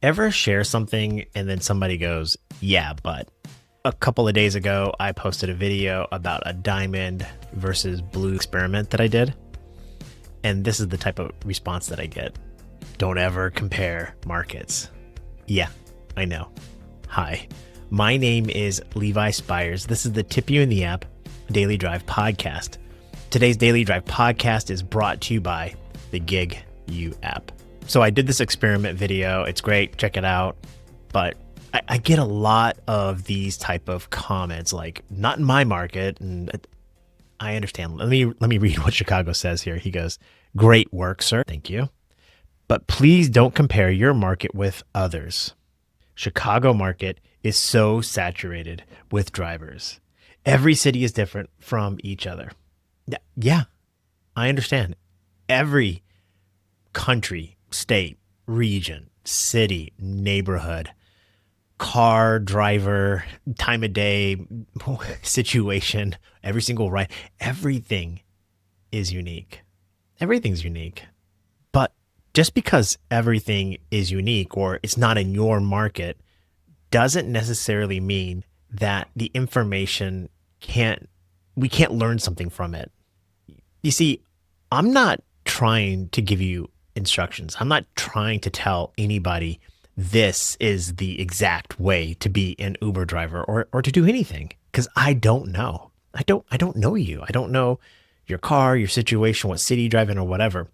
Ever share something and then somebody goes, yeah, but a couple of days ago, I posted a video about a diamond versus blue experiment that I did. And this is the type of response that I get. Don't ever compare markets. Yeah, I know. Hi, my name is Levi Spires. This is the Tip You in the App Daily Drive podcast. Today's Daily Drive podcast is brought to you by the Gig You app. So I did this experiment video. It's great. Check it out. But I get a lot of these type of comments like, not in my market. And I understand. Let me read what Chicago says here. He goes, great work, sir. Thank you. But please don't compare your market with others. Chicago market is so saturated with drivers. Every city is different from each other. Yeah, I understand. Every country, state, region, city, neighborhood, car, driver, time of day, situation, every single ride, everything is unique. Everything's unique. But just because everything is unique or it's not in your market doesn't necessarily mean that the information we can't learn something from it. You see, I'm not trying to give you instructions. I'm not trying to tell anybody this is the exact way to be an Uber driver or to do anything, because I don't know. I don't know you. I don't know your car, your situation, what city you drive in or whatever.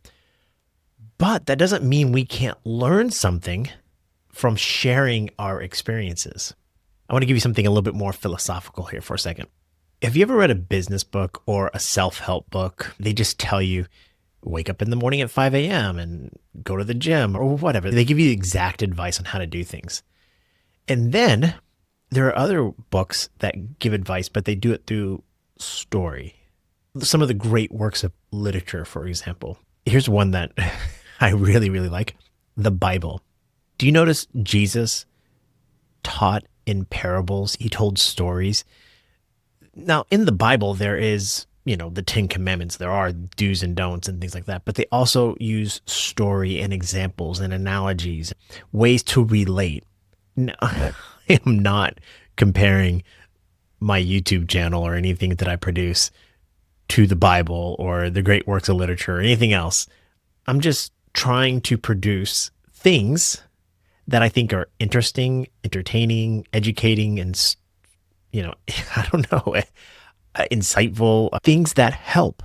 But that doesn't mean we can't learn something from sharing our experiences. I want to give you something a little bit more philosophical here for a second. Have you ever read a business book or a self-help book? They just tell you, wake up in the morning at 5 a.m. and go to the gym or whatever. They give you exact advice on how to do things. And then there are other books that give advice, but they do it through story. Some of the great works of literature, for example. Here's one that I really, really like, the Bible. Do you notice Jesus taught in parables? He told stories. Now, in the Bible, there is, the 10 Commandments. There are do's and don'ts and things like that, but they also use story and examples and analogies, ways to relate. Now, I am not comparing my YouTube channel or anything that I produce to the Bible or the great works of literature or anything else. I'm just trying to produce things that I think are interesting, entertaining, educating, and, I don't know, insightful, things that help.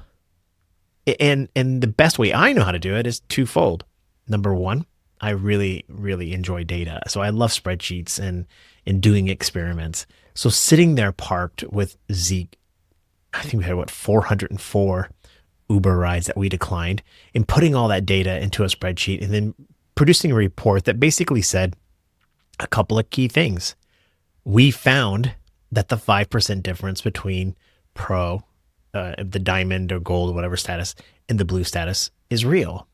And the best way I know how to do it is twofold. Number one, I really, really enjoy data. So I love spreadsheets and doing experiments. So sitting there parked with Zeke, I think we had 404 Uber rides that we declined, and putting all that data into a spreadsheet and then producing a report that basically said a couple of key things. We found that the 5% difference between pro, the diamond or gold or whatever status, and the blue status is real.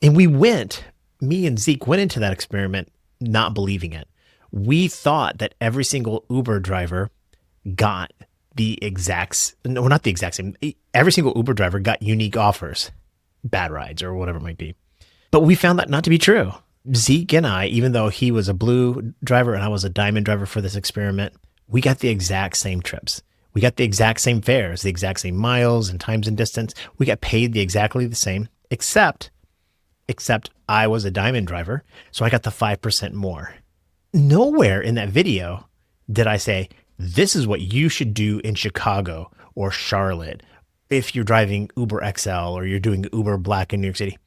And me and Zeke went into that experiment not believing it. We thought that every single Uber driver got not the exact same. Every single Uber driver got unique offers, bad rides or whatever it might be. But we found that not to be true. Zeke and I, even though he was a blue driver and I was a diamond driver for this experiment, we got the exact same trips. We got the exact same fares, the exact same miles and times and distance. We got paid exactly the same, except I was a diamond driver, so I got the 5% more. Nowhere in that video did I say, this is what you should do in Chicago or Charlotte if you're driving Uber XL or you're doing Uber Black in New York City.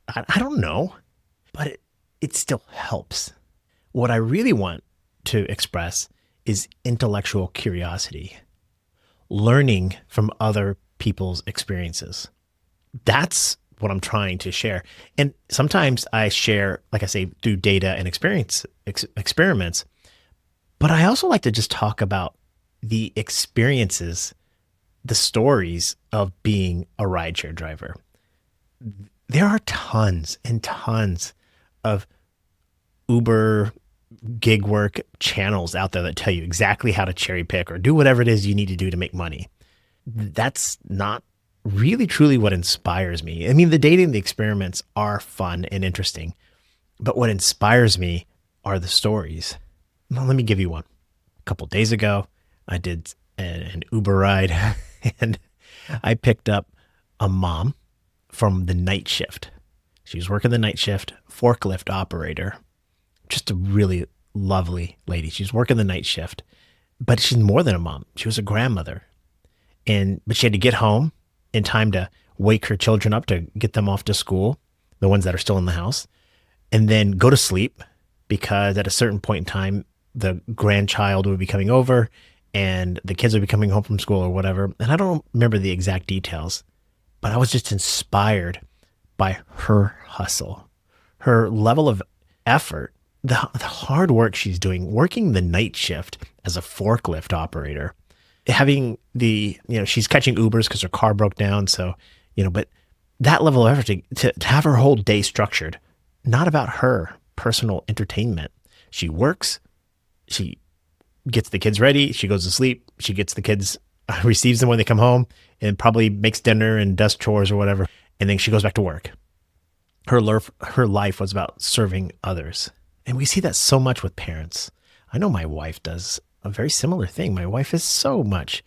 I don't know, but it still helps. What I really want to express is intellectual curiosity, learning from other people's experiences. That's what I'm trying to share. And sometimes I share, like I say, through data and experiments, but I also like to just talk about the experiences, the stories of being a rideshare driver. There are tons and tons of Uber gig work channels out there that tell you exactly how to cherry pick or do whatever it is you need to do to make money. That's not really truly what inspires me. I mean, the data and the experiments are fun and interesting, but what inspires me are the stories. Now, let me give you one. A couple days ago, I did an Uber ride and I picked up a mom from the night shift. She was working the night shift, forklift operator, just a really lovely lady. She's working the night shift, but she's more than a mom. She was a grandmother. But she had to get home in time to wake her children up to get them off to school, the ones that are still in the house, and then go to sleep because at a certain point in time, the grandchild would be coming over and the kids would be coming home from school or whatever. And I don't remember the exact details, but I was just inspired by her hustle, her level of effort, the hard work she's doing, working the night shift as a forklift operator, having she's catching Ubers because her car broke down. So, but that level of effort to have her whole day structured, not about her personal entertainment. She works, she gets the kids ready, she goes to sleep, she gets the kids, receives them when they come home, and probably makes dinner and does chores or whatever. And then she goes back to work. Her life was about serving others. And we see that so much with parents. I know my wife does a very similar thing. My wife is so much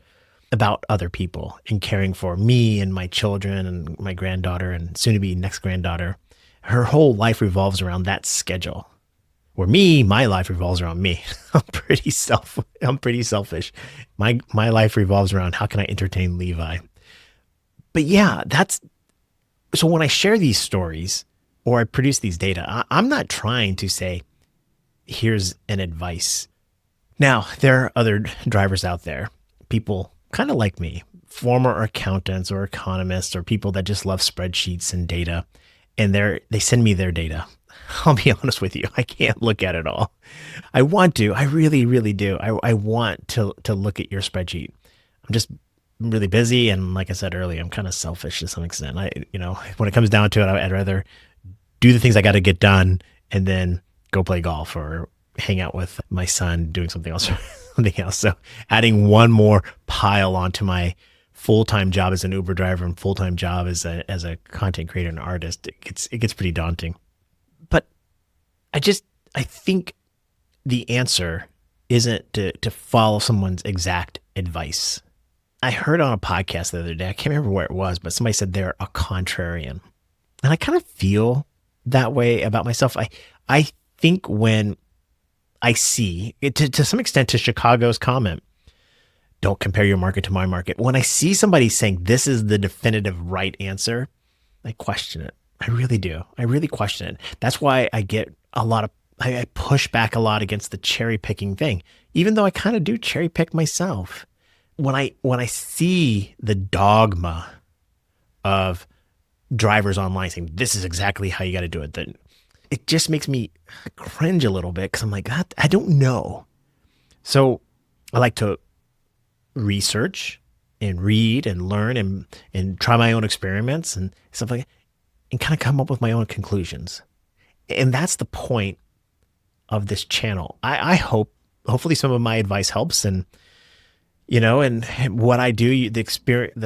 about other people and caring for me and my children and my granddaughter and soon to be next granddaughter. Her whole life revolves around that schedule. Where my life revolves around me. I'm pretty selfish. My life revolves around how can I entertain Levi. But yeah, so when I share these stories or I produce these data, I'm not trying to say, here's an advice. Now, there are other drivers out there, people kind of like me, former accountants or economists or people that just love spreadsheets and data, and they send me their data. I'll be honest with you, I can't look at it all. I want to, I really, really do. I want to look at your spreadsheet. I'm just really busy, and like I said earlier, I'm kind of selfish to some extent. When it comes down to it, I'd rather do the things I got to get done and then go play golf or hang out with my son doing something else. So adding one more pile onto my full-time job as an Uber driver and full-time job as a content creator and artist, it gets pretty daunting. But I think the answer isn't to follow someone's exact advice. I heard on a podcast the other day, I can't remember where it was, but somebody said they're a contrarian. And I kind of feel that way about myself. I think when I see, to some extent, to Chicago's comment, don't compare your market to my market. When I see somebody saying this is the definitive right answer, I question it. I really do. I really question it. That's why I get I push back a lot against the cherry picking thing, even though I kind of do cherry pick myself. When I see the dogma of drivers online saying this is exactly how you got to do it, then it just makes me cringe a little bit because I'm like, I don't know. So I like to research and read and learn and try my own experiments and stuff like that, and kind of come up with my own conclusions. And that's the point of this channel. I hopefully some of my advice helps, and and what I do, the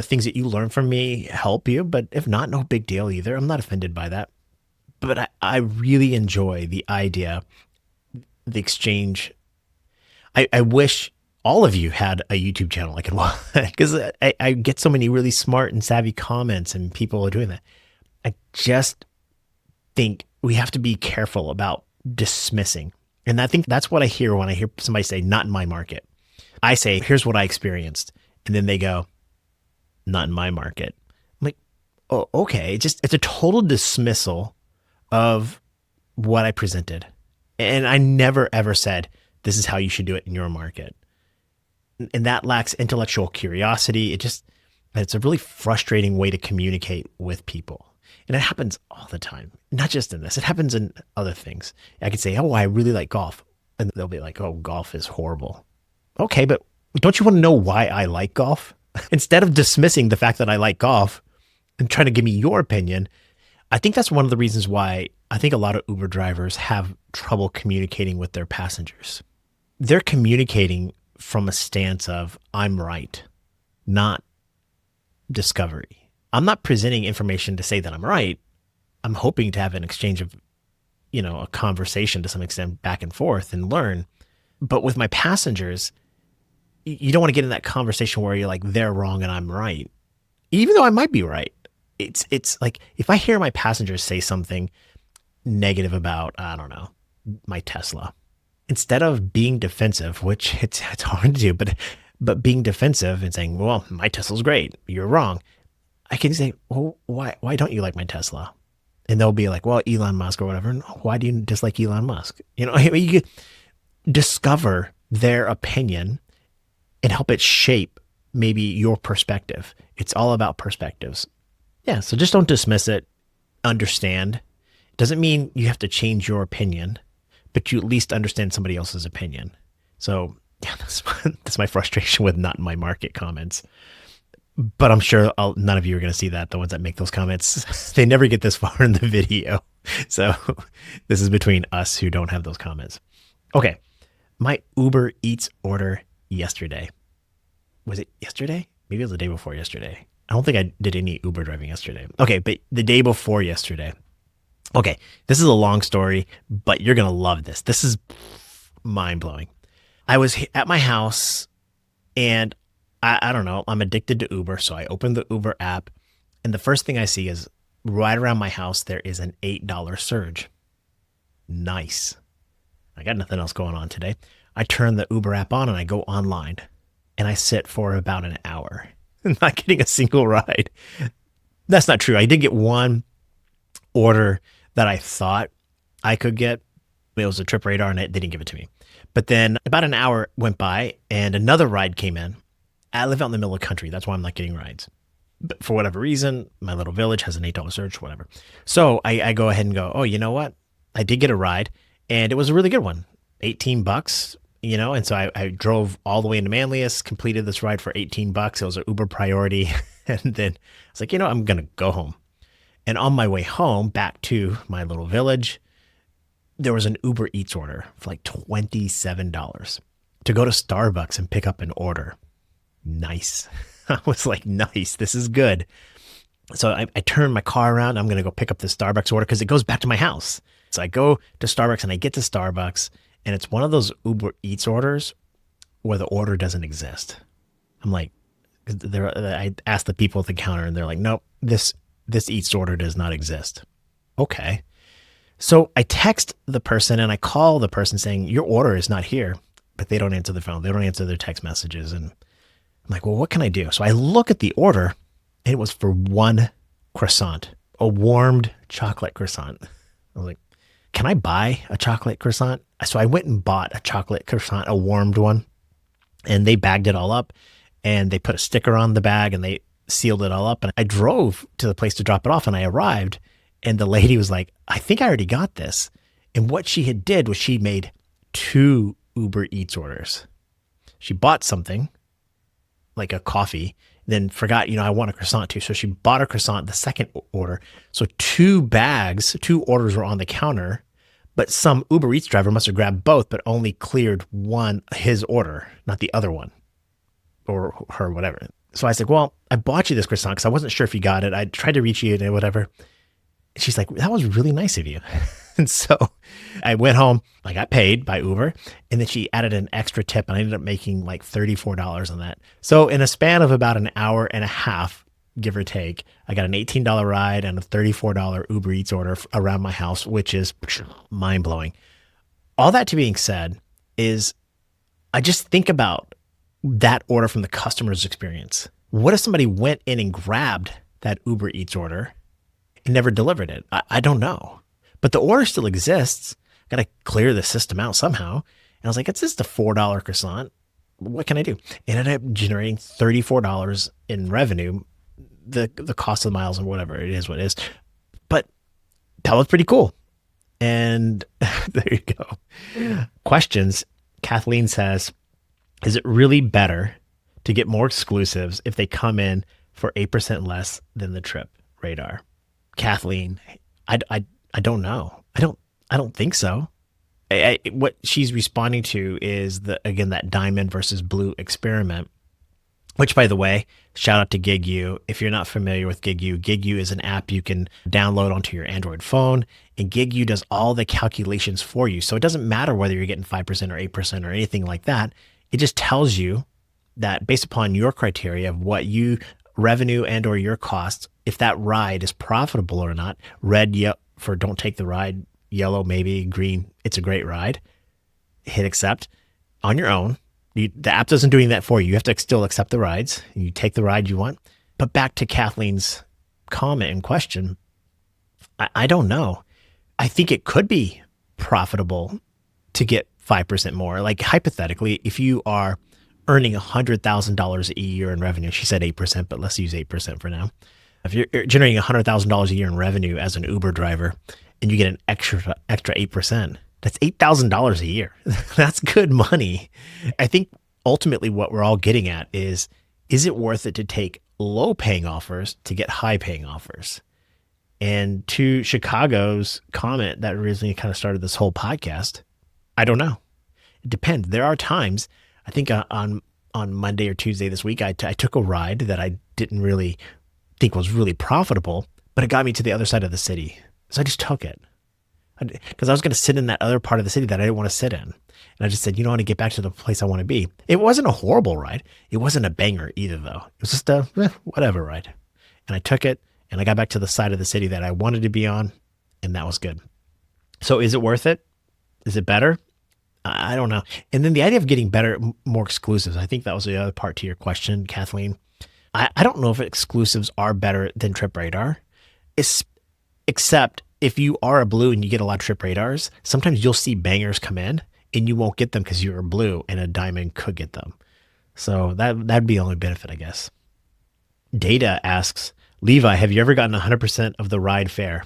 things that you learn from me help you, but if not, no big deal either. I'm not offended by that. But I really enjoy the idea, the exchange. I wish all of you had a YouTube channel I could watch, because I get so many really smart and savvy comments and people are doing that. I just think we have to be careful about dismissing. And I think that's what I hear when I hear somebody say, not in my market. I say, here's what I experienced. And then they go, not in my market. I'm like, oh, okay. It's a total dismissal of what I presented. And I never, ever said, this is how you should do it in your market. And that lacks intellectual curiosity. It's a really frustrating way to communicate with people. And it happens all the time, not just in this. It happens in other things. I could say, oh, I really like golf. And they'll be like, oh, golf is horrible. Okay, but don't you want to know why I like golf? Instead of dismissing the fact that I like golf and trying to give me your opinion, I think that's one of the reasons why I think a lot of Uber drivers have trouble communicating with their passengers. They're communicating from a stance of, I'm right, not discovery. I'm not presenting information to say that I'm right. I'm hoping to have an exchange of a conversation to some extent back and forth and learn. But with my passengers, you don't want to get in that conversation where you're like, they're wrong and I'm right, even though I might be right. It's like if I hear my passengers say something negative about, I don't know, my Tesla, instead of being defensive, which it's hard to do, but being defensive and saying, well, my Tesla's great, you're wrong. I can say, well, why don't you like my Tesla? And they'll be like, well, Elon Musk or whatever. And why do you dislike Elon Musk? I mean, you discover their opinion and help it shape maybe your perspective. It's all about perspectives. Yeah. So just don't dismiss it. Understand. It doesn't mean you have to change your opinion, but you at least understand somebody else's opinion. So yeah, that's my frustration with not in my market comments. But I'm sure none of you are going to see that. The ones that make those comments, they never get this far in the video. So this is between us who don't have those comments. Okay. My Uber Eats order yesterday. Was it yesterday? Maybe it was the day before yesterday. I don't think I did any Uber driving yesterday. Okay. But the day before yesterday. Okay. This is a long story, but you're going to love this. This is mind blowing. I was at my house and I don't know, I'm addicted to Uber. So I opened the Uber app and the first thing I see is right around my house, there is an $8 surge. Nice. I got nothing else going on today. I turn the Uber app on and I go online and I sit for about an hour, not getting a single ride. That's not true. I did get one order that I thought I could get. It was a trip radar and they didn't give it to me. But then about an hour went by and another ride came in. I live out in the middle of the country. That's why I'm not getting rides. But for whatever reason, my little village has an $8 surge, whatever. So I go ahead and go, oh, you know what? I did get a ride and it was a really good one. $18, and so I drove all the way into Manlius, completed this ride for $18. It was an Uber priority. And then I was like, I'm going to go home. And on my way home back to my little village, there was an Uber Eats order for like $27 to go to Starbucks and pick up an order. Nice. I was like, nice. This is good. So I turned my car around. I'm going to go pick up the Starbucks order because it goes back to my house. So I go to Starbucks and I get to Starbucks and it's one of those Uber Eats orders where the order doesn't exist. I'm like, I asked the people at the counter and they're like, nope, this Eats order does not exist. Okay. So I text the person and I call the person saying, your order is not here, but they don't answer the phone. They don't answer their text messages. And I'm like, well, what can I do? So I look at the order and it was for one croissant, a warmed chocolate croissant. I was like, can I buy a chocolate croissant? So I went and bought a chocolate croissant, a warmed one, and they bagged it all up and they put a sticker on the bag and they sealed it all up. And I drove to the place to drop it off and I arrived and the lady was like, I think I already got this. And what she had did was she made 2 Uber Eats orders. She bought something like a coffee, then forgot, I want a croissant too. So she bought a croissant, the second order. So 2 orders were on the counter, but some Uber Eats driver must have grabbed both, but only cleared his order, not the other one or her, whatever. So I said, well, I bought you this croissant because I wasn't sure if you got it. I tried to reach you and whatever. And she's like, that was really nice of you. And so I went home, I got paid by Uber, and then she added an extra tip and I ended up making like $34 on that. So in a span of about an hour and a half, give or take, I got an $18 ride and a $34 Uber Eats order around my house, which is mind blowing. All that to being said is I just think about that order from the customer's experience. What if somebody went in and grabbed that Uber Eats order and never delivered it? I don't know. But the order still exists. Got to clear the system out somehow. And I was like, it's just a $4 croissant. What can I do? It ended up generating $34 in revenue, the cost of the miles and whatever it is, what it is. But that was pretty cool. And there you go. Questions. Kathleen says, is it really better to get more exclusives if they come in for 8% less than the trip radar? Kathleen, I don't know. I don't think so. What she's responding to is that diamond versus blue experiment. which, by the way, shout out to GigU. If you're not familiar with GigU, GigU is an app you can download onto your Android phone, and GigU does all the calculations for you. So it doesn't matter whether you're getting 5% or 8% or anything like that. It just tells you that based upon your criteria of what you revenue and or your costs, if that ride is profitable or not. Red for don't take the ride, yellow maybe, green it's a great ride. Hit accept on your own. The app doesn't do that for you. You have to still accept the rides. You take the ride you want. But back to Kathleen's comment and question, I don't know. I think it could be profitable to get 5% more. Like hypothetically, if you are earning $100,000 a year in revenue, she said 8%, but let's use 8% for now. If you're generating $100,000 a year in revenue as an Uber driver and you get an extra 8%, that's $8,000 a year. That's good money. I think ultimately what we're all getting at is it worth it to take low paying offers to get high paying offers? And to Chicago's comment that originally kind of started this whole podcast, I don't know. It depends. There are times, I think on Monday or Tuesday this week, I took a ride that I didn't really think was really profitable, but it got me to the other side of the city. So I just took it. Because I was going to sit in that other part of the city that I didn't want to sit in. And I just said, I want to get back to the place I want to be. It wasn't a horrible ride. It wasn't a banger either, though. It was just a whatever ride. And I took it, and I got back to the side of the city that I wanted to be on, and that was good. So is it worth it? Is it better? I don't know. And then the idea of getting better, more exclusives, I think that was the other part to your question, Kathleen. I don't know if exclusives are better than Trip Radar, except if you are a blue and you get a lot of Trip Radars, sometimes you'll see bangers come in and you won't get them because you're a blue and a diamond could get them. So that'd be the only benefit, I guess. Data asks, Levi, have you ever gotten 100% of the ride fare?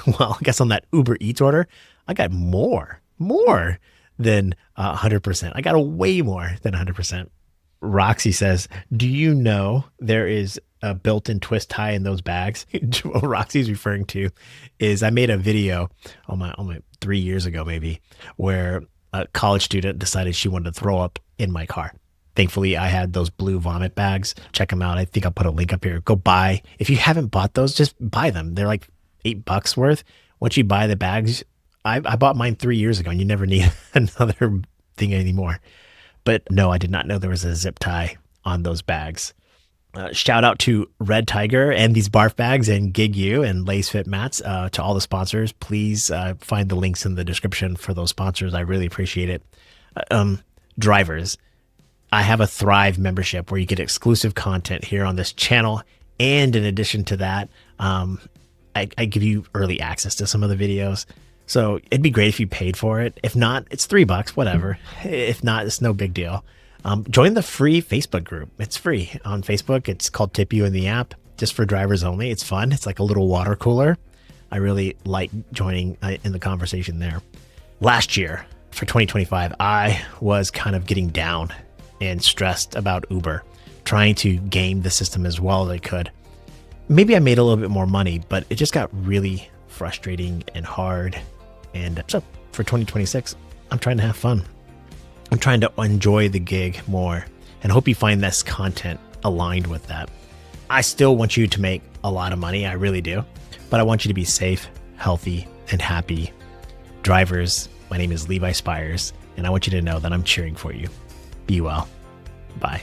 Well, I guess on that Uber Eats order, I got more than 100%. I got a way more than 100%. Roxy says, do you know there is a built-in twist tie in those bags? What Roxy's referring to is I made a video on my 3 years ago maybe, where a college student decided she wanted to throw up in my car. Thankfully, I had those blue vomit bags. Check them out. I think I'll put a link up here. Go buy. If you haven't bought those, just buy them. They're like $8 worth. Once you buy the bags, I bought mine 3 years ago, and you never need another thing anymore. But no, I did not know there was a zip tie on those bags. Shout out to Red Tiger and these barf bags and GigU and Lace Fit Mats, to all the sponsors. Please find the links in the description for those sponsors. I really appreciate it. Drivers, I have a Thrive membership where you get exclusive content here on this channel. And in addition to that, I give you early access to some of the videos. So it'd be great if you paid for it. If not, it's $3, whatever. If not, it's no big deal. Join the free Facebook group. It's free on Facebook. It's called Tip You in the app, just for drivers only. It's fun. It's like a little water cooler. I really like joining in the conversation there. Last year for 2025, I was kind of getting down and stressed about Uber, trying to game the system as well as I could. Maybe I made a little bit more money, but it just got really frustrating and hard. And so for 2026, I'm trying to have fun. I'm trying to enjoy the gig more, and hope you find this content aligned with that. I still want you to make a lot of money. I really do. But I want you to be safe, healthy, and happy. Drivers, my name is Levi Spires, and I want you to know that I'm cheering for you. Be well. Bye.